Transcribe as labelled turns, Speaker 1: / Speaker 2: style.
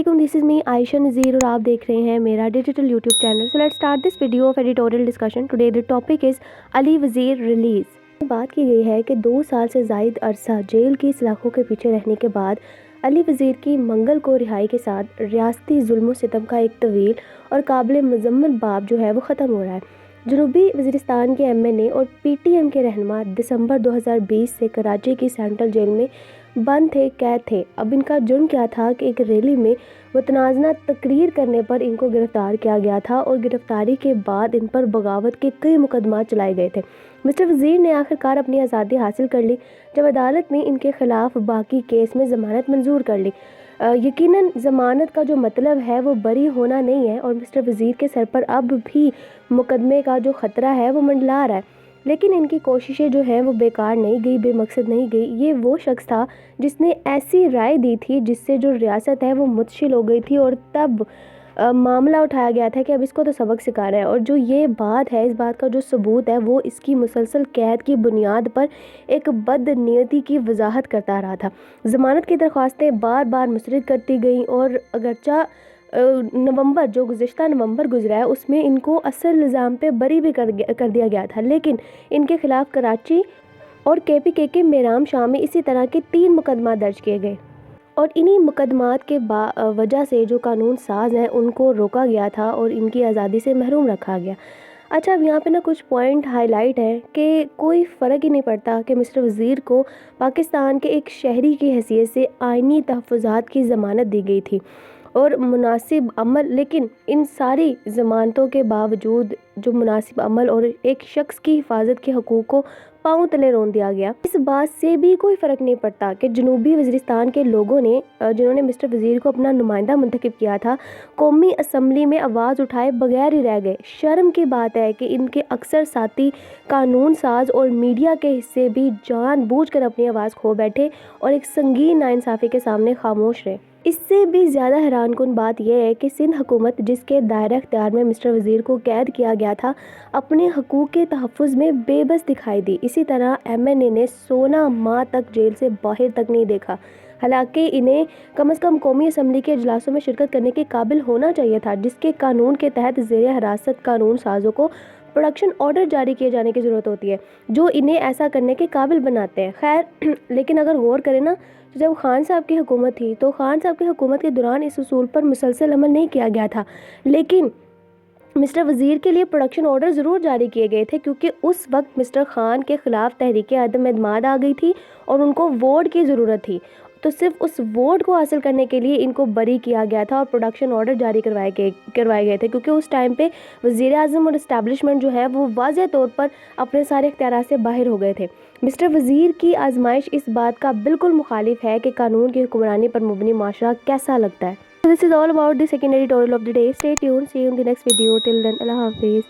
Speaker 1: Assalamualaikum, this is me Aisha Nazir और आप देख रहे हैं मेरा digital YouTube channel. So let's start this video of editorial discussion. Today the topic is Ali वज़ीर रिलीज़। बात की गई है कि 2 साल से ज़ायद अरसा जेल की सलाखों के पीछे रहने के बाद अली वज़ीर की मंगल को रिहाई के साथ रियासती जुल्म सितम का एक तवील और काबिल मज़म्मत बाब जो है वो ख़त्म हो रहा है। जनूबी वज़ीरिस्तान के MNA और PTM के रहनुमा दिसंबर 2020 से कराची की सेंट्रल जेल में बंद थे, कैद थे। अब इनका जुर्म क्या था कि एक रैली में मुतनाज़ना तकरीर करने पर इनको गिरफ़्तार किया गया था और गिरफ़्तारी के बाद इन पर बगावत के कई मुकदमा चलाए गए थे। मिस्टर वज़ीर ने आखिरकार अपनी आज़ादी हासिल कर ली जब अदालत ने इनके ख़िलाफ़ बाकी केस में ज़मानत मंजूर कर ली। यकीनन ज़मानत का जो मतलब है वो बरी होना नहीं है और मिस्टर वज़ीर के सर पर अब भी मुकदमे का जो ख़तरा है वो मंडला रहा है, लेकिन इनकी कोशिशें जो हैं वो बेकार नहीं गई, बेमकसद नहीं गई। ये वो शख्स था जिसने ऐसी राय दी थी जिससे जो रियासत है वो मुतशिल हो गई थी और तब मामला उठाया गया था कि अब इसको तो सबक सिखाना है। और जो ये बात है, इस बात का जो सबूत है वो इसकी मुसलसल कैद की बुनियाद पर एक बदनीयती की वजाहत करता रहा था। ज़मानत की दरख्वास्तें बार बार मुस्तरद करती गईं और अगरचा नवंबर जो गुज़िश्ता नवंबर गुजरा है उसमें इनको असल इल्ज़ाम पे बरी भी कर दिया गया था, लेकिन इनके ख़िलाफ़ कराची और KPK के मेराम शाह में इसी तरह के 3 मुकदमा दर्ज किए गए और इन्हीं मुकदमात के वजह से जो कानून साज हैं उनको रोका गया था और इनकी आज़ादी से महरूम रखा गया। अच्छा, अब यहाँ पे ना कुछ पॉइंट हाईलाइट हैं कि कोई फ़र्क ही नहीं पड़ता कि मिस्टर वज़ीर को पाकिस्तान के एक शहरी की हैसियत से आइनी तहफ़्फ़ुज़ात की ज़मानत दी गई थी और मुनासिब अमल, लेकिन इन सारी ज़मानतों के बावजूद जो मुनासिब अमल और एक शख्स की हिफाजत के हकूक़ को पाँव तले रोन दिया गया। इस बात से भी कोई फ़र्क नहीं पड़ता कि जनूबी वज़ीरिस्तान के लोगों ने जिन्होंने मिस्टर वज़ीर को अपना नुमाइंदा मुंतखब किया था, कौमी असम्बली में आवाज़ उठाए बगैर ही रह गए। शर्म की बात है कि इनके अक्सर साथी कानून साज और मीडिया के हिस्से भी जानबूझकर अपनी आवाज़ खो बैठे और एक संगीन नाइंसाफ़ी के सामने खामोश रहे। इससे भी ज़्यादा हैरानकुन बात यह है कि सिंध हुकूमत, जिसके दायरा इख्तियार में मिस्टर वज़ीर को कैद किया गया था, अपने हकूक़ के तहफ़्फ़ुज़ में बेबस दिखाई दी। इसी तरह MNA ने 16 माह तक जेल से बाहर तक नहीं देखा, हालांकि इन्हें कम से कम कौमी असम्बली के इजलासों में शिरकत करने के काबिल होना चाहिए था, जिसके कानून के तहत ज़ेर हिरासत कानून साज़ों को प्रोडक्शन ऑर्डर जारी किए जाने की ज़रूरत होती है जो इन्हें ऐसा करने के काबिल बनाते हैं। खैर लेकिन अगर गौर करें ना, जब खान साहब की हुकूमत थी तो खान साहब की हुकूमत के दौरान इस उसूल पर मुसलसल अमल नहीं किया गया था, लेकिन मिस्टर वज़ीर के लिए प्रोडक्शन ऑर्डर ज़रूर जारी किए गए थे क्योंकि उस वक्त मिस्टर खान के ख़िलाफ़ तहरीक अदम एतमाद आ गई थी और उनको वोट की ज़रूरत थी। तो सिर्फ उस वोट को हासिल करने के लिए इनको बरी किया गया था और प्रोडक्शन ऑर्डर जारी करवाए गए थे, क्योंकि उस टाइम पे वज़ीर आज़म और इस्टेब्लिशमेंट जो है वो वाज़ेह तौर पर अपने सारे इख्तियारात से बाहर हो गए थे। मिस्टर वज़ीर की आजमाइश इस बात का बिल्कुल मुखालिफ है कि कानून की हुक्मरानी पर मुबनी माशरा कैसा लगता है। This is all about the second editorial of the day. Stay tuned. See you in the next video. Till then, Allah Hafiz.